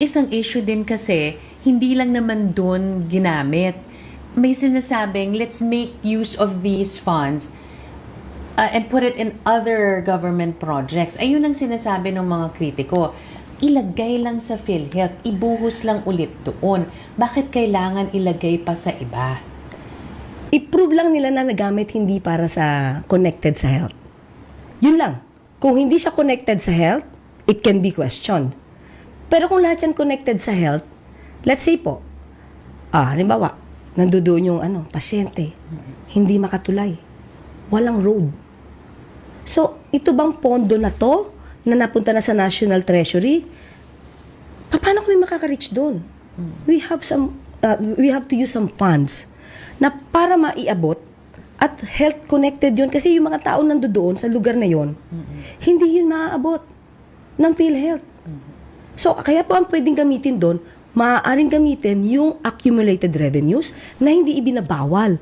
Isang issue din kasi, hindi lang naman dun ginamit. May sinasabing, let's make use of these funds and put it in other government projects. Ayun ang sinasabi ng mga kritiko. Ilagay lang sa PhilHealth, ibuhos lang ulit doon. Bakit kailangan ilagay pa sa iba? I-prove lang nila na nagamit hindi para sa connected sa health. Yun lang. Kung hindi siya connected sa health, it can be questioned. Pero kung lahat yan connected sa health, let's say po, halimbawa, nandoon yung pasyente, hindi makatulay, walang road. So, ito bang pondo na to, na napunta na sa National Treasury, paano kami makaka-reach doon? We have to use some funds na para maiabot at health connected yun. Kasi yung mga tao nandoon sa lugar na yun, hindi yun maaabot ng PhilHealth. So, kaya po ang pwedeng gamitin doon, maaaring gamitin yung accumulated revenues na hindi ibinabawal